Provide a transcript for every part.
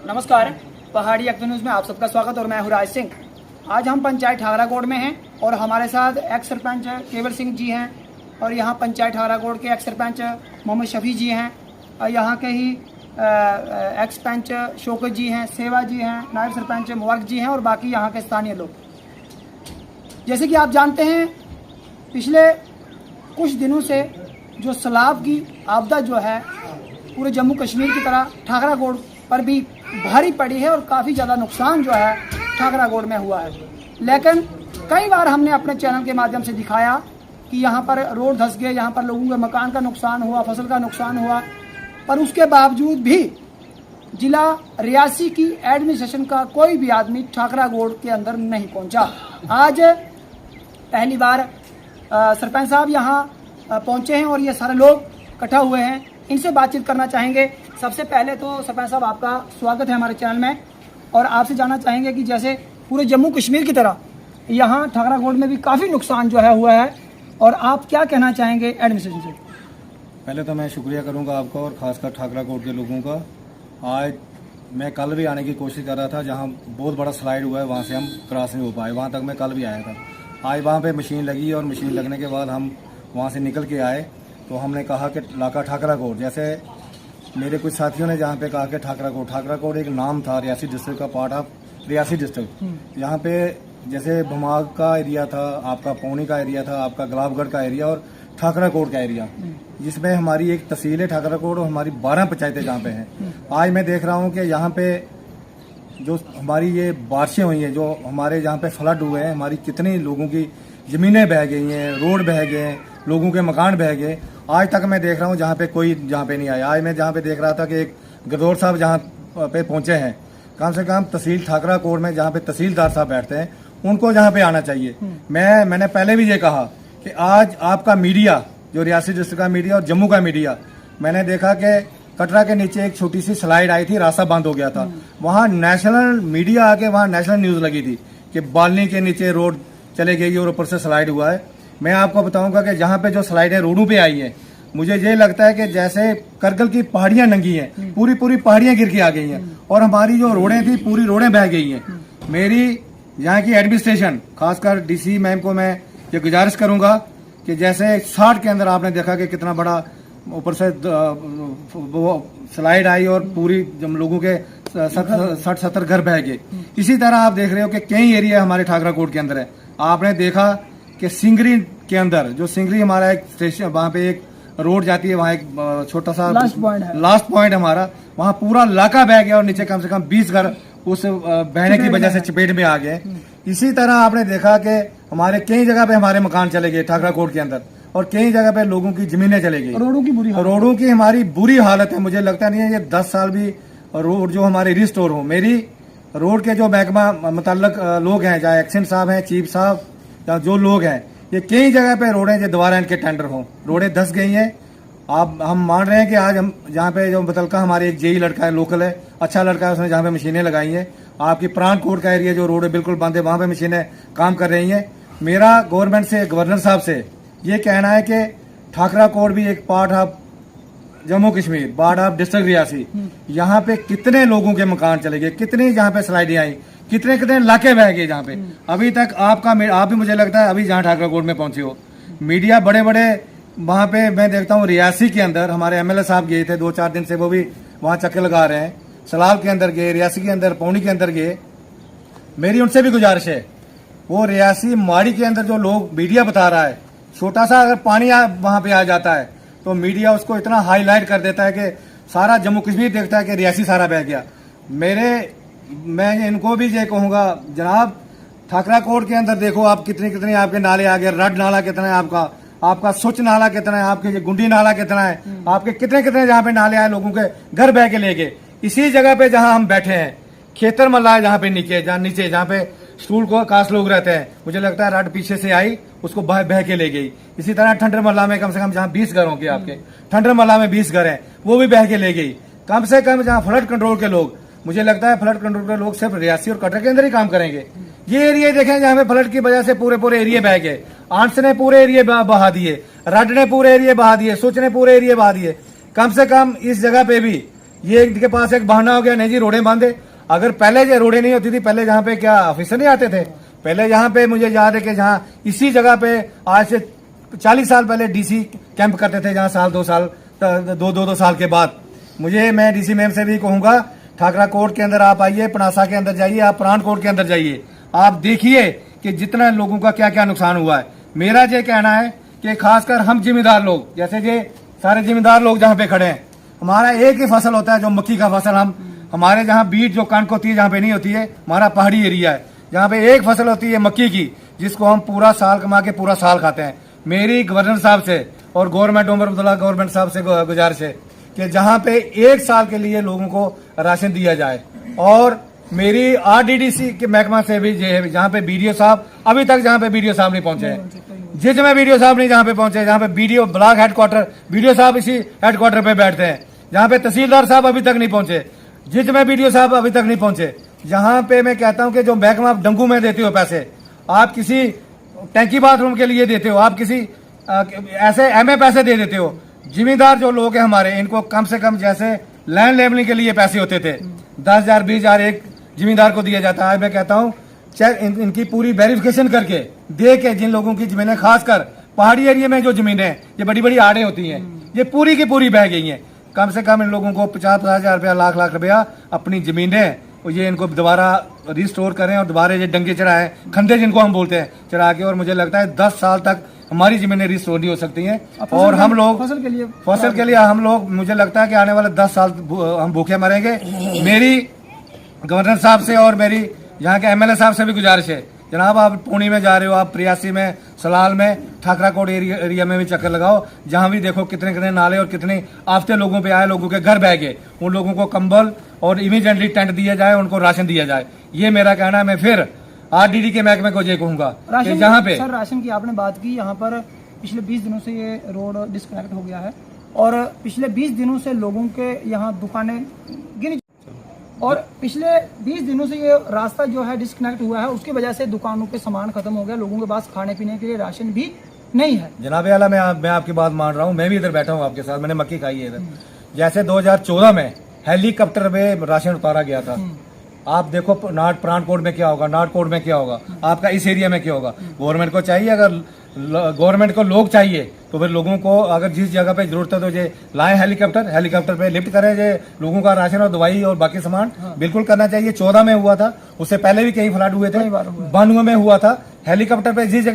नमस्कार, पहाड़ी act news में आप सबका स्वागत और मैं हूं राज सिंह। आज हम पंचायत ठाकराकोट में हैं और हमारे साथ एक्स सरपंच केवल सिंह जी हैं और यहाँ पंचायत ठाकराकोट के एक्स सरपंच मोहम्मद शफी जी हैं और यहाँ के ही एक्स पंच शौकत जी हैं, सेवा जी हैं, नायब सरपंच मुबारक जी हैं और बाकी यहाँ के स्थानीय लोग। जैसे कि आप जानते हैं, पिछले कुछ दिनों से जो सैलाब की आपदा जो है पूरे जम्मू कश्मीर की तरह ठाकराकोट पर भी भारी पड़ी है और काफ़ी ज़्यादा नुकसान जो है ठाकराकोट में हुआ है। लेकिन कई बार हमने अपने चैनल के माध्यम से दिखाया कि यहाँ पर रोड धंस गए, यहाँ पर लोगों के मकान का नुकसान हुआ, फसल का नुकसान हुआ, पर उसके बावजूद भी जिला रियासी की एडमिनिस्ट्रेशन का कोई भी आदमी ठाकराकोट के अंदर नहीं पहुँचा। आज पहली बार सरपंच साहब यहाँ पहुँचे हैं और ये सारे लोग इकट्ठा हुए हैं, इनसे बातचीत करना चाहेंगे। सबसे पहले तो सरपंच साहब आपका स्वागत है हमारे चैनल में और आपसे जानना चाहेंगे कि जैसे पूरे जम्मू कश्मीर की तरह यहाँ ठाकराकोट में भी काफ़ी नुकसान जो है हुआ है और आप क्या कहना चाहेंगे एडमिनिस्ट्रेशन से? पहले तो मैं शुक्रिया करूंगा आपका और ख़ासकर ठाकराकोट के लोगों का। आज मैं कल भी आने की कोशिश कर रहा था, जहाँ बहुत बड़ा स्लाइड हुआ है वहाँ से हम क्रॉस नहीं हो पाए, वहाँ तक मैं कल भी आया था। आज वहाँ पे मशीन लगी और मशीन लगने के बाद हम वहाँ से निकल के आए तो हमने कहा कि इलाका ठाकराकोट, जैसे मेरे कुछ साथियों ने जहाँ पे कहा कि ठाकराकोट एक नाम था रियासी डिस्ट्रिक्ट का, पार्ट ऑफ रियासी डिस्ट्रिक्ट। यहाँ पे जैसे भमाग का एरिया था, आपका पौनी का एरिया था, आपका गुलाबगढ़ का एरिया और ठाकराकोट का एरिया, जिसमें हमारी एक तहसील है ठाकराकोट और हमारी 12 पंचायतें जहाँ पे हैं। आज मैं देख रहा हूँ कि यहाँ पे जो हमारी ये बारिशें हुई हैं, जो हमारे जहाँ पे फ्लड हुए हैं, हमारी कितनी लोगों की ज़मीनें बह गई हैं, रोड बह गए हैं, लोगों के मकान बह गए। आज तक मैं देख रहा हूँ जहाँ पे कोई जहाँ पे नहीं आया। आज मैं जहाँ पे देख रहा था कि एक गदौर साहब जहाँ पे पहुँचे हैं, कम से कम तहसील ठाकराकोट में जहाँ पे तहसीलदार साहब बैठते हैं उनको जहाँ पे आना चाहिए। मैंने पहले भी ये कहा कि आज आपका मीडिया, जो रियासी डिस्ट्रिक्ट का मीडिया और जम्मू का मीडिया, मैंने देखा कि कटरा के नीचे एक छोटी सी स्लाइड आई थी, रास्ता बंद हो गया था, वहाँ नेशनल मीडिया आके वहाँ नेशनल न्यूज़ लगी थी कि बालनी के नीचे रोड चले गई और ऊपर से स्लाइड हुआ है। मैं आपको बताऊंगा कि जहाँ पे जो स्लाइडें रोडों पे आई है, मुझे ये लगता है कि जैसे करगिल की पहाड़ियां नंगी हैं, पूरी पहाड़ियां गिर के आ गई हैं और हमारी जो रोडें थी पूरी रोडें बह गई हैं। मेरी यहाँ की एडमिनिस्ट्रेशन, खासकर डीसी मैम को मैं ये गुजारिश करूंगा कि जैसे 60 के अंदर आपने देखा कि कितना बड़ा ऊपर से स्लाइड आई और पूरी जब लोगों के 60-70 घर बह गए। इसी तरह आप देख रहे हो कि कई एरिया हमारे ठाकराकोट के अंदर है। आपने देखा कि सिंगरी के अंदर, जो सिंगरी हमारा एक स्टेशन, वहाँ पे एक रोड जाती है, वहाँ एक छोटा सा लास्ट पॉइंट हमारा, वहाँ पूरा इलाका बह गया और नीचे कम से कम 20 घर उस बहने की वजह से चपेट में आ गए। इसी तरह आपने देखा कि हमारे कई जगह पे हमारे मकान चले गए ठाकराकोट के अंदर और कई जगह पे लोगों की जमीनें चले गई। रोडों की हमारी बुरी हालत है। मुझे लगता नहीं है ये 10 साल भी रोड जो हमारी रिस्टोर हो। मेरी रोड के जो महकमा मुतल्लक लोग हैं, चाहे एक्शन साहब हैं, चीफ साहब, या जो लोग हैं, ये कई जगह पे रोडें जो दोबारा इनके टेंडर हों, रोडें धंस गई हैं। हम मान रहे हैं कि आज हम जहाँ पे जो मुतल्लका हमारे एक जेई लड़का है, लोकल है, अच्छा लड़का है, उसने जहाँ पे मशीनें लगाई हैं। आपकी प्राणकोट का एरिया जो रोड है बिल्कुल बंद है, वहाँ पे मशीनें काम कर रही हैं। मेरा गवर्नमेंट से, गवर्नर साहब से ये कहना है कि ठाकराकोट भी एक part of Jammu Kashmir, part of district Reasi, यहाँ पे कितने लोगों के मकान चले गए, कितनी जहाँ पे स्लाइडें आई, कितने इलाके बह गए जहाँ पे अभी तक आप भी मुझे लगता है अभी जहाँ ठाकराकोट में पहुंचे हो, मीडिया बड़े वहाँ पे मैं देखता हूँ। रियासी के अंदर हमारे एमएलए साहब गए थे 2-4 दिन से, वो भी वहाँ चक्कर लगा रहे हैं। सलाल के अंदर गए, रियासी के अंदर, पौनी के अंदर गए। मेरी उनसे भी गुजारिश है, वो रियासी माड़ी के अंदर जो लोग मीडिया बता रहा है, छोटा सा अगर पानी वहाँ पे आ जाता है तो मीडिया उसको इतना हाईलाइट कर देता है कि सारा जम्मू कश्मीर देखता है कि रियासी सारा बह गया। मैं इनको भी ये कहूँगा, जनाब ठाकराकोट के अंदर देखो आप कितने आपके नाले आ गए। रड नाला कितना है आपका सुच नाला कितना है, आपके गुंडी नाला कितना है, आपके कितने जहाँ पे नाले आए, लोगों के घर बह के ले गए। इसी जगह पे जहाँ हम बैठे हैं, खेतर मल्ला जहाँ पे नीचे जहाँ पे स्टूल को कास्ट लोग रहते हैं, मुझे लगता है रड पीछे से आई, उसको बह के ले गई। इसी तरह ठंडर मल्ला में कम से कम जहाँ 20 घर होंगे, आपके ठंडर मल्ला में 20 घर हैं, वो भी बह के ले गई। कम से कम जहाँ फ्लड कंट्रोल के लोग, मुझे लगता है फ्लड कंट्रोल के लोग सिर्फ रियासी और कटरा के अंदर ही काम करेंगे। ये एरिया देखें जहाँ पे फ्लड की वजह से पूरे एरिया बह गए। आंट्स ने पूरे एरिया बहा दिए, रड ने पूरे एरिया बहा दिए, सुच ने पूरे एरिया बहा दिए। कम से कम इस जगह पे भी ये इनके पास एक बहाना हो गया, नहीं जी रोडें बांधे। अगर पहले जो रोडें नहीं होती थी, पहले यहाँ पे क्या ऑफिसर नहीं आते थे? पहले यहाँ पे मुझे याद है कि जहाँ इसी जगह पे आज से 40 साल पहले डीसी कैंप करते थे, जहाँ साल 2 साल 2 साल के बाद। मैं डीसी मैम से भी कहूंगा, ठाकरा कोर्ट के अंदर आप आइए, पनासा के अंदर जाइए, आप प्राण कोर्ट के अंदर जाइए, आप देखिए कि जितना लोगों का क्या क्या नुकसान हुआ है। मेरा ये कहना है कि खासकर हम जिम्मेदार लोग, जैसे ये सारे जिम्मेदार लोग जहाँ पे खड़े हैं, हमारा एक ही फसल होता है जो मक्की का फसल। हमारे जहाँ बीट जो कणक होती है जहाँ पे नहीं होती है, हमारा पहाड़ी एरिया है जहाँ पे एक फसल होती है मक्की की, जिसको हम पूरा साल कमा के पूरा साल खाते हैं। मेरी गवर्नर साहब से और गवर्नमेंट उमर अब्दुल्ला गवर्नमेंट साहब से गुजारिश है कि जहाँ पे 1 साल के लिए लोगों को राशन दिया जाए। और मेरी आरडीडीसी के महकमा से भी ये है, जहाँ पे बीडीओ साहब अभी तक जहाँ पे बीडीओ साहब नहीं पहुंचे हैं, जिस में बीडीओ साहब नहीं जहाँ पे पहुंचे, जहाँ पे बीडीओ ब्लॉक हेडक्वार्टर बीडीओ साहब इसी हेडक्वार्टर पे बैठते हैं, जहाँ पे तहसीलदार साहब अभी तक नहीं पहुंचे, जिस में बीडीओ साहब अभी तक नहीं पहुंचे। जहाँ पे मैं कहता हूँ कि जो महकमा आप डंगू में देते हो पैसे, आप किसी टैंकी बाथरूम के लिए देते हो, आप किसी ऐसे एमए पैसे दे देते हो। जिम्मेदार जो लोग हैं हमारे, इनको कम से कम जैसे लैंड लेवलिंग के लिए पैसे होते थे 10,000 20,000 एक जिम्मेदार को दिया जाता है। मैं कहता हूँ चेक इनकी पूरी वेरिफिकेशन करके दे के, जिन लोगों की जमीनें खासकर पहाड़ी एरिया में जो जमीनें ये बड़ी बड़ी आड़े होती हैं, ये पूरी की पूरी बह गई हैं। कम से कम इन लोगों को 50,000 रुपया लाख रुपया अपनी जमीनें ये इनको दोबारा रिस्टोर करें और दोबारा ये डंगे चढ़ाएं, खंडे जिनको हम बोलते हैं, चढ़ा के। और मुझे लगता है 10 साल तक हमारी जमीनें रिस्टोर नहीं हो सकती हैं। और हम लोग फसल के लिए हम लोग, मुझे लगता है कि आने वाले 10 साल हम भूखे मरेंगे। मेरी गवर्नर साहब से और मेरी यहाँ के एमएलए साहब से भी गुजारिश है, जनाब आप पुणे में जा रहे हो, आप प्रियासी में, सलाल में, ठाकरा कोट एरिया में भी चक्कर लगाओ। जहाँ भी देखो कितने कितने नाले और कितने आफते लोगों पे आए, लोगों के घर बह गए, उन लोगों को कंबल और इमीडिएटली टेंट दिया जाए, उनको राशन दिया जाए। ये मेरा कहना है। मैं फिर आरडीडी के महकमे को ये कहूंगा कि जहाँ पे सर राशन की आपने बात की, यहाँ पर पिछले 20 दिनों से ये रोड डिस्कनेक्ट हो गया है और पिछले 20 दिनों से लोगों के यहाँ दुकानें गिनी, और पिछले 20 दिनों से ये रास्ता जो है डिस्कनेक्ट हुआ है, उसकी वजह से दुकानों के सामान खत्म हो गया, लोगों के पास खाने पीने के लिए राशन भी नहीं है। जनाब आला, मैं आपकी बात मान रहा हूँ, मैं भी इधर बैठा हूँ आपके साथ, मैंने मक्की खाई है इधर। जैसे 2014 में हेलीकॉप्टर में राशन उतारा गया था, आप देखो प्राणकोट में क्या होगा, नाटकोट में क्या होगा, आपका इस एरिया में क्या होगा। गवर्नमेंट को चाहिए, अगर गवर्नमेंट को लोग चाहिए तो फिर लोगों को अगर जिस जगह पे जरूरत है तो ये लाएं हेलीकॉप्टर पे लिफ्ट करें, ये लोगों का राशन और दवाई और बाकी सामान बिल्कुल करना चाहिए। 14 में हुआ था, उससे पहले भी कई फ्लड हुए थे, 92 में हुआ था। हेलीकॉप्टर पे जिस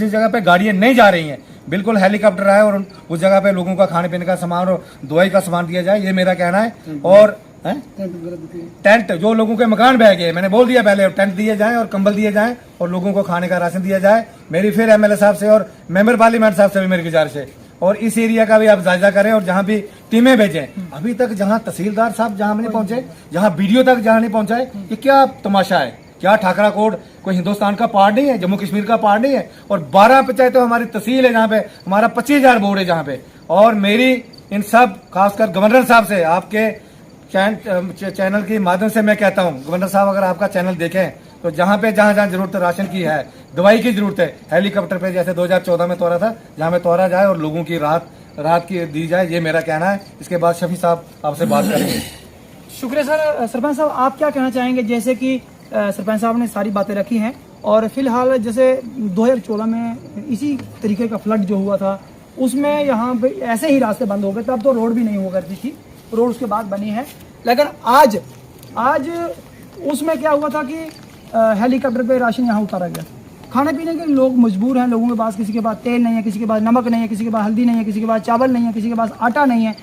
जगह पे गाड़ियां नहीं जा रही हैं, बिल्कुल हेलीकॉप्टर आए और उस जगह पे लोगों का खाने पीने का सामान और दवाई का सामान दिया जाए, ये मेरा कहना है। और टेंट, जो लोगों के मकान बह गए, मैंने बोल दिया पहले, टेंट दिए जाएं और कंबल दिए जाएं और लोगों को खाने का राशन दिया जाए। मेरी फिर एमएलए साहब से और मेंबर पार्लियामेंट साहब से भी मेरी गुजारिश है, और इस एरिया का भी आप जायजा करें और जहां भी टीमें भेजें। अभी तक जहां तहसीलदार साहब जहां नहीं पहुंचे, जहां बीडीओ तक जहां नहीं पहुंचाए, ये क्या तमाशा है? क्या ठाकरा कोट कोई हिंदुस्तान का पार्ट नहीं है, जम्मू कश्मीर का पार्ट नहीं है? और 12 पंचायतें हमारी तहसील है, जहाँ पे हमारा 25,000 बोर्ड है जहाँ पे। और मेरी इन सब खासकर गवर्नर साहब से, आपके चैनल के माध्यम से मैं कहता हूँ, गवर्नर साहब अगर आपका चैनल देखें तो जहाँ जरूरत राशन की है, दवाई की जरूरत है, हेलीकॉप्टर पे जैसे 2014 में तोड़ा था, जहाँ पे तोड़ा जाए और लोगों की राहत की दी जाए, ये मेरा कहना है। इसके बाद शफी साहब आपसे बात करेंगे। शुक्रिया सर। सरपंच साहब आप क्या कहना चाहेंगे? जैसे कि सरपंच साहब ने सारी बातें रखी हैं, और फिलहाल जैसे 2014 में इसी तरीके का फ्लड जो हुआ था, उसमें यहाँ पे ऐसे ही रास्ते बंद हो गए, तब तो रोड भी नहीं हुआ करती थी, रोड उसके बाद बनी है। लेकिन आज उसमें क्या हुआ था कि हेलीकॉप्टर पे राशन यहाँ उतारा गया। खाने पीने के लोग मजबूर हैं, लोगों के पास, किसी के पास तेल नहीं है, किसी के पास नमक नहीं है, किसी के पास हल्दी नहीं है, किसी के पास चावल नहीं है, किसी के पास आटा नहीं है।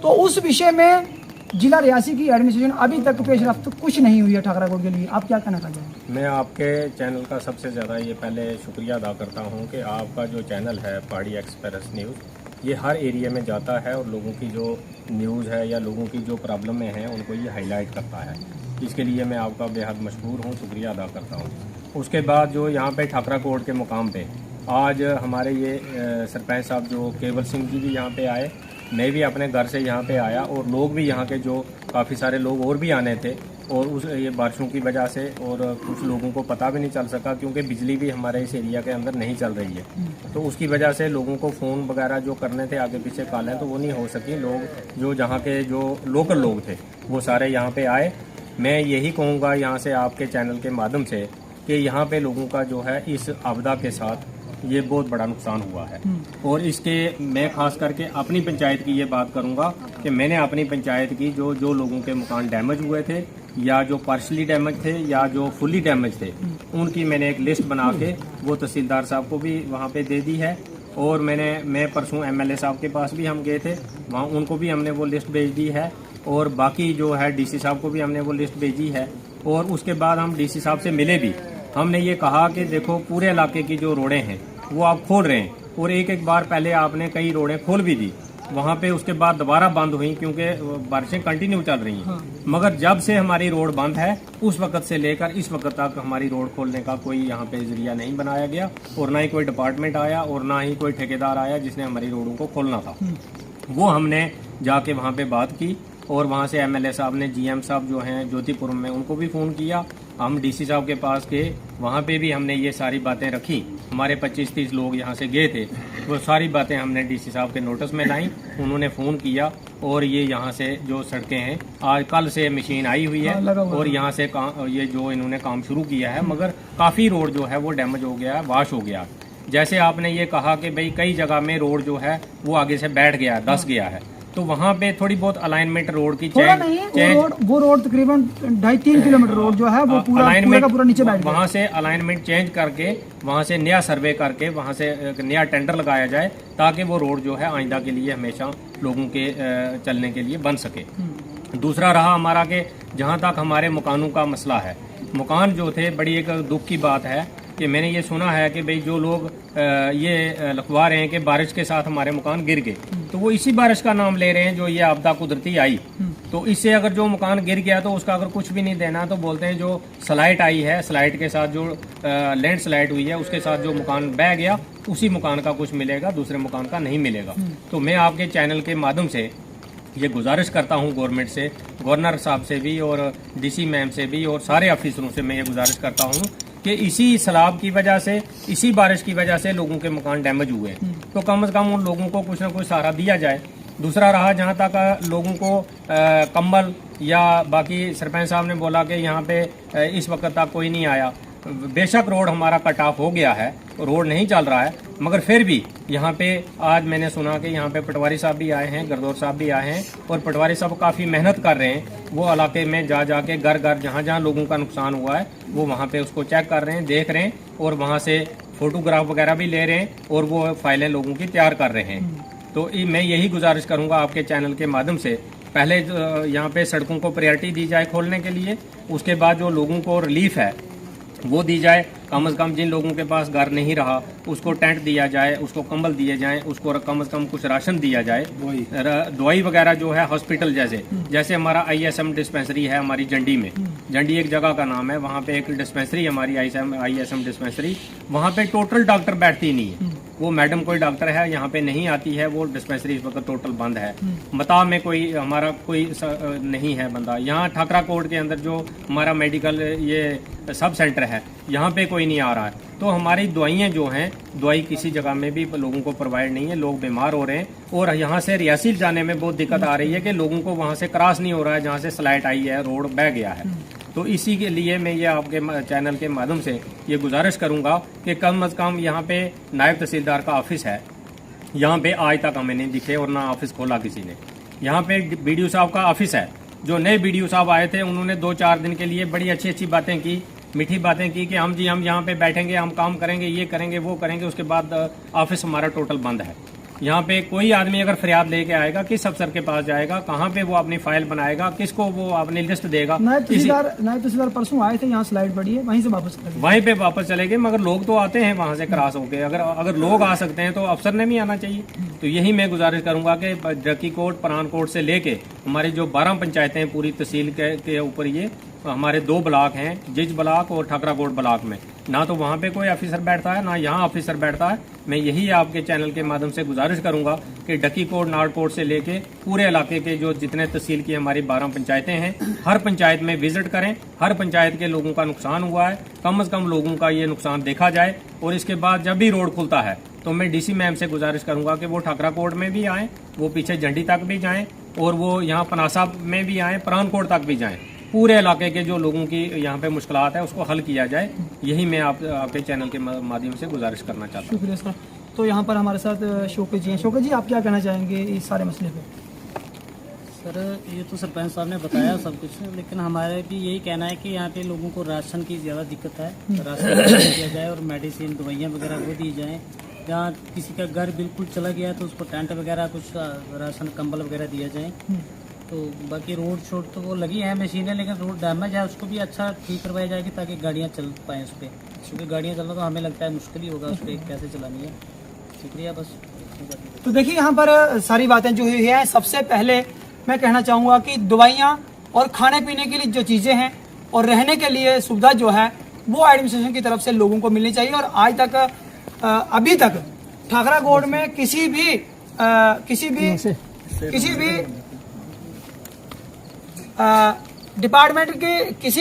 तो उस विषय में जिला रियासी की एडमिनिस्ट्रेशन अभी तक पेशरफ्त कुछ नहीं हुई है ठाकरा कोट के लिए, आप क्या कहना चाहते हैं? मैं आपके चैनल का सबसे ज़्यादा ये पहले शुक्रिया अदा करता हूँ कि आपका जो चैनल है पहाड़ी एक्सप्रेस न्यूज़, ये हर एरिया में जाता है और लोगों की जो न्यूज़ है या लोगों की जो प्रॉब्लमें हैं उनको ये हाईलाइट करता है। इसके लिए मैं आपका बेहद मशहूर हूँ, शुक्रिया अदा करता हूँ। उसके बाद जो यहाँ पे ठाकरा कोट के मुकाम पे आज हमारे ये सरपंच साहब जो केवल सिंह जी भी यहाँ पे आए, मैं भी अपने घर से यहाँ पे आया, और लोग भी यहाँ के जो काफ़ी सारे लोग और भी आने थे, और उस ये बारिशों की वजह से और कुछ लोगों को पता भी नहीं चल सका क्योंकि बिजली भी हमारे इस एरिया के अंदर नहीं चल रही है। तो उसकी वजह से लोगों को फ़ोन वगैरह जो करने थे आगे पीछे कॉलें तो वो नहीं हो सकी। लोग जो जहाँ के जो लोकल लोग थे वो सारे यहाँ पे आए। मैं यही कहूँगा यहाँ से आपके चैनल के माध्यम से कि यहाँ पे लोगों का जो है इस आपदा के साथ ये बहुत बड़ा नुकसान हुआ है। और इसके मैं खास करके अपनी पंचायत की ये बात करूंगा कि मैंने अपनी पंचायत की जो लोगों के मकान डैमेज हुए थे या जो पार्शली डैमेज थे या जो फुली डैमेज थे उनकी मैंने एक लिस्ट बना के वो तहसीलदार साहब को भी वहाँ पे दे दी है। और मैं परसों MLA साहब के पास भी हम गए थे, वहाँ उनको भी हमने वो लिस्ट भेज दी है। और बाकी जो है DC साहब को भी हमने वो लिस्ट भेजी है। और उसके बाद हम DC साहब से मिले भी, हमने ये कहा कि देखो पूरे इलाके की जो रोडें हैं वो आप खोल रहे हैं और एक बार पहले आपने कई रोडें खोल भी दी वहाँ पे, उसके बाद दोबारा बंद हुई क्योंकि बारिशें कंटिन्यू चल रही हैं। मगर जब से हमारी रोड बंद है उस वक्त से लेकर इस वक्त तक हमारी रोड खोलने का कोई यहाँ पे जरिया नहीं बनाया गया और ना ही कोई डिपार्टमेंट आया और ना ही कोई ठेकेदार आया जिसने हमारी रोडों को खोलना था। वो हमने जाके वहाँ पे बात की और वहाँ से MLA साहब ने GM साहब जो हैं ज्योतिपुरम में उनको भी फ़ोन किया। हम DC साहब के पास गए, वहाँ पे भी हमने ये सारी बातें रखी। हमारे 25-30 लोग यहाँ से गए थे, वो सारी बातें हमने DC साहब के नोटिस में लाई। उन्होंने फ़ोन किया और ये यहाँ से जो सड़कें हैं आज कल से मशीन आई हुई है और यहाँ से ये जो इन्होंने काम शुरू किया है। मगर काफ़ी रोड जो है वो डैमेज हो गया है, वाश हो गया। जैसे आपने ये कहा कि भाई कई जगह में रोड जो है वो आगे से बैठ गया, धंस गया है, तो वहाँ पे थोड़ी बहुत अलाइनमेंट रोड की वो रोड तकरीबन 2.5-3 किलोमीटर रोड जो है वो पूरा का पूरा नीचे बैठ गया। वहाँ से अलाइनमेंट चेंज करके वहाँ से नया सर्वे करके वहाँ से नया टेंडर लगाया जाए ताकि वो रोड जो है आइंदा के लिए हमेशा लोगों के चलने के लिए बन सके। दूसरा रहा हमारा कि जहाँ तक हमारे मकानों का मसला है, मकान जो थे बड़ी एक दुख की बात है कि मैंने ये सुना है कि भाई जो लोग ये लिखवा रहे हैं कि बारिश के साथ हमारे मकान गिर गए, तो वो इसी बारिश का नाम ले रहे हैं जो ये आपदा कुदरती आई। तो इससे अगर जो मकान गिर गया तो उसका अगर कुछ भी नहीं देना तो बोलते हैं जो स्लाइड आई है, स्लाइड के साथ जो लैंड स्लाइड हुई है उसके साथ जो मकान बह गया उसी मकान का कुछ मिलेगा, दूसरे मकान का नहीं मिलेगा। तो मैं आपके चैनल के माध्यम से ये गुजारिश करता हूँ गवर्नमेंट से, गवर्नर साहब से भी और DC मैम से भी और सारे ऑफिसरों से मैं ये गुजारिश करता हूँ कि इसी सैलाब की वजह से, इसी बारिश की वजह से लोगों के मकान डैमेज हुए हैं, तो कम से कम उन लोगों को कुछ ना कुछ सहारा दिया जाए। दूसरा रहा जहाँ तक लोगों को कंबल या बाकी सरपंच साहब ने बोला कि यहाँ पे इस वक्त तक कोई नहीं आया। बेशक रोड हमारा कट ऑफ हो गया है, रोड नहीं चल रहा है, मगर फिर भी यहाँ पे आज मैंने सुना कि यहाँ पे पटवारी साहब भी आए हैं, गरदौर साहब भी आए हैं और पटवारी साहब काफ़ी मेहनत कर रहे हैं। वो इलाके में जा के घर घर जहाँ जहाँ लोगों का नुकसान हुआ है वो वहाँ पे उसको चेक कर रहे हैं, देख रहे हैं और वहाँ से फोटोग्राफ वगैरह भी ले रहे हैं और वो फाइलें लोगों की तैयार कर रहे हैं। तो मैं यही गुजारिश करूँगा आपके चैनल के माध्यम से, पहले यहाँ पे सड़कों को प्रायोरिटी दी जाए खोलने के लिए, उसके बाद जो लोगों को रिलीफ है वो दी जाए। कम से कम जिन लोगों के पास घर नहीं रहा उसको टेंट दिया जाए, उसको कंबल दिए जाएं, उसको कम से कम कुछ राशन दिया जाए, दवाई वगैरह जो है हॉस्पिटल जैसे हमारा ISM डिस्पेंसरी है हमारी जंडी में, जंडी एक जगह का नाम है, वहाँ पे एक डिस्पेंसरी हमारी ISM डिस्पेंसरी, वहाँ पे टोटल डॉक्टर बैठती नहीं है। वो मैडम कोई डॉक्टर है यहाँ पे नहीं आती है, वो डिस्पेंसरी इस वक्त टोटल बंद है। मता में कोई हमारा कोई नहीं है बंदा। यहाँ ठाकरा कोट के अंदर जो हमारा मेडिकल ये सब सेंटर है यहाँ पे कोई नहीं आ रहा है। तो हमारी दवाइयाँ जो हैं, दवाई किसी जगह में भी लोगों को प्रोवाइड नहीं है, लोग बीमार हो रहे हैं और यहाँ से रियासी जाने में बहुत दिक्कत आ रही है कि लोगों को वहाँ से क्रॉस नहीं हो रहा है जहाँ से स्लाइड आई है, रोड बह गया है। तो इसी के लिए मैं ये आपके चैनल के माध्यम से ये गुजारिश करूँगा कि कम से कम यहाँ पे नायब तहसीलदार का ऑफिस है, यहाँ पे आज तक हमें नहीं दिखे और ना ऑफिस खोला किसी ने। यहाँ पे BDO साहब का ऑफिस है, जो नए BDO साहब आए थे उन्होंने 2-4 दिन के लिए बड़ी अच्छी बातें की, मीठी बातें की कि हम यहाँ पे बैठेंगे, हम काम करेंगे, ये करेंगे, वो करेंगे। उसके बाद ऑफिस हमारा टोटल बंद है। यहाँ पे कोई आदमी अगर फरियाद लेके आएगा, किस अफसर के पास जाएगा, कहाँ पे वो अपनी फाइल बनाएगा, किसको वो अपनी लिस्ट देगा। नायब तहसीलदार परसों आए थे, यहाँ स्लाइड पड़ी है, वहीं से वापस वहीं पे वापस चले गए। मगर लोग तो आते हैं वहाँ से क्रॉस होके, अगर लोग आ सकते हैं तो अफसर ने भी आना चाहिए। तो यही मैं गुजारिश करूंगा कि डक्की कोट, परानकोट से लेके हमारी जो 12 पंचायतें हैं पूरी तहसील के ऊपर ये हमारे 2 ब्लॉक हैं, जिज ब्लॉक और ठाकराकोट ब्लॉक में, ना तो वहाँ पे कोई ऑफिसर बैठता है ना यहाँ ऑफिसर बैठता है। मैं यही आपके चैनल के माध्यम से गुजारिश करूंगा कि डकीकोट, नाड़कोट से लेके पूरे इलाके के जो जितने तहसील की हमारी 12 पंचायतें हैं, हर पंचायत में विजिट करें। हर पंचायत के लोगों का नुकसान हुआ है, कम से कम लोगों का ये नुकसान देखा जाए। और इसके बाद जब भी रोड खुलता है तो मैं डीसी मैम से गुजारिश करूंगा कि वो ठाकराकोट में भी आएँ, वो पीछे झंडी तक भी जाएँ और वो यहाँ पनासा में भी आएँ, परानकोट तक भी जाएँ। पूरे इलाके के जो लोगों की यहाँ पे मुश्किलात है उसको हल किया जाए, यही मैं आपके चैनल के माध्यम से गुजारिश करना चाहता हूँ। शुक्रिया सर। तो यहाँ पर हमारे साथ शौकत जी हैं। शौकत जी, आप क्या कहना चाहेंगे इस सारे मसले पे? सर, ये तो सरपंच साहब ने बताया सब कुछ, लेकिन हमारे भी यही कहना है कि यहाँ पे लोगों को राशन की ज़्यादा दिक्कत है। राशन दिया जाए और मेडिसिन, दवाइयाँ वगैरह वो दी जाएँ। जहाँ किसी का घर बिल्कुल चला गया है तो उसको टेंट वगैरह, कुछ राशन, कंबल वगैरह दिया जाए। तो बाकी रोड शोड तो वो लगी है मशीनें, लेकिन रोड डैमेज है, उसको भी अच्छा ठीक करवाई जाएगी ताकि गाड़ियाँ चल पाएँ उस पर, क्योंकि गाड़ियाँ चलना तो हमें लगता है मुश्किल ही होगा उस पर कैसे चलानी है। शुक्रिया, बस। तो देखिए, यहाँ पर सारी बातें जो हुई हैं, सबसे पहले मैं कहना चाहूँगा कि दवाइयाँ और खाने पीने के लिए जो चीज़ें हैं और रहने के लिए सुविधा जो है वो एडमिनिस्ट्रेशन की तरफ से लोगों को मिलनी चाहिए। और आज तक अभी तक ठाकराकोट में किसी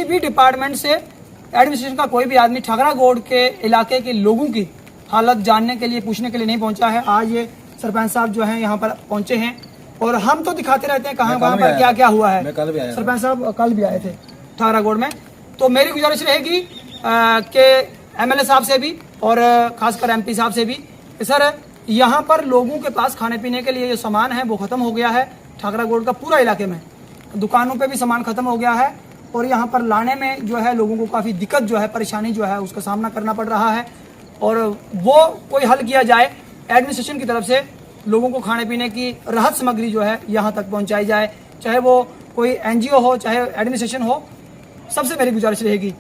भी डिपार्टमेंट से एडमिनिस्ट्रेशन का कोई भी आदमी ठाकराकोट के इलाके के लोगों की हालत जानने के लिए, पूछने के लिए नहीं पहुंचा है। आज ये सरपंच साहब जो हैं यहाँ पर पहुंचे हैं और हम तो दिखाते रहते हैं कहाँ पर क्या क्या हुआ है। सरपंच साहब कल भी आए थे ठाकराकोट में। तो मेरी गुजारिश रहेगी कि एमएलए साहब से भी और खासकर एमपी साहब से भी, सर यहाँ पर लोगों के पास खाने पीने के लिए जो सामान है वो खत्म हो गया है। ठाकराकोट का पूरा इलाके में दुकानों पे भी सामान खत्म हो गया है और यहाँ पर लाने में जो है लोगों को काफ़ी दिक्कत जो है, परेशानी जो है उसका सामना करना पड़ रहा है। और वो कोई हल किया जाए, एडमिनिस्ट्रेशन की तरफ से लोगों को खाने पीने की राहत सामग्री जो है यहाँ तक पहुँचाई जाए, चाहे वो कोई एनजीओ हो चाहे एडमिनिस्ट्रेशन हो, सबसे मेरी गुजारिश रहेगी।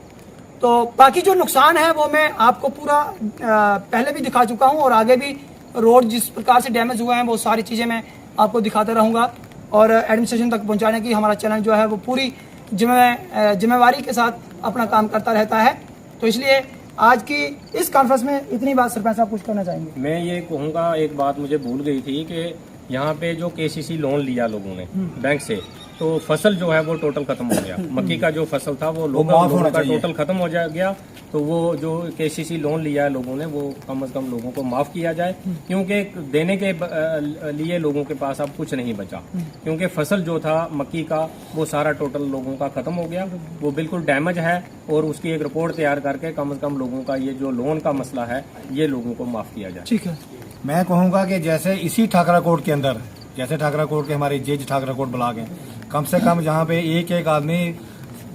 तो बाकी जो नुकसान है वो मैं आपको पूरा पहले भी दिखा चुका हूँ और आगे भी रोड जिस प्रकार से डैमेज हुए हैं वो सारी चीज़ें मैं आपको दिखाता रहूँगा और एडमिनिस्ट्रेशन तक पहुँचाने की हमारा चैनल जो है वो पूरी जिम्मेवारी के साथ अपना काम करता रहता है। तो इसलिए आज की इस कॉन्फ्रेंस में इतनी बात। सरपंच साहब कुछ कहना चाहेंगे? मैं ये कहूँगा, एक बात मुझे भूल गई थी कि यहाँ पे जो केसीसी लोन लिया लोगों ने बैंक से, तो फसल जो है वो टोटल खत्म हो गया। मक्की का जो फसल था वो लोगों का टोटल खत्म हो गया। तो वो जो केसीसी लोन लिया है लोगों ने वो कम से कम लोगों को माफ किया जाए, क्योंकि देने के लिए लोगों के पास अब कुछ नहीं बचा, क्योंकि फसल जो था मक्की का वो सारा टोटल लोगों का खत्म हो गया, वो बिल्कुल डैमेज है। और उसकी एक रिपोर्ट तैयार करके कम से कम लोगों का ये जो लोन का मसला है ये लोगों को माफ किया जाए। ठीक है। मैं कहूँगा कि जैसे इसी ठाकराकोट के अंदर, जैसे ठाकराकोट के हमारे जेज ठाकराकोट ब्लॉक है, कम से कम जहाँ पे एक आदमी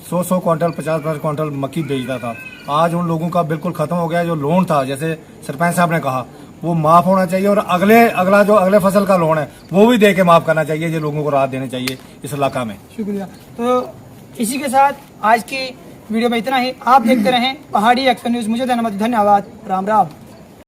100 क्विंटल 50 क्विंटल मक्की बेचता था, आज उन लोगों का बिल्कुल खत्म हो गया। जो लोन था, जैसे सरपंच साहब ने कहा, वो माफ होना चाहिए और अगले फसल का लोन है वो भी दे के माफ करना चाहिए। जो लोगों को राहत देनी चाहिए इस इलाका में। शुक्रिया। तो इसी के साथ आज की वीडियो में इतना ही। आप देखते रहें पहाड़ी एक्सप्रेस न्यूज। मुझे धन्यवाद। राम राम।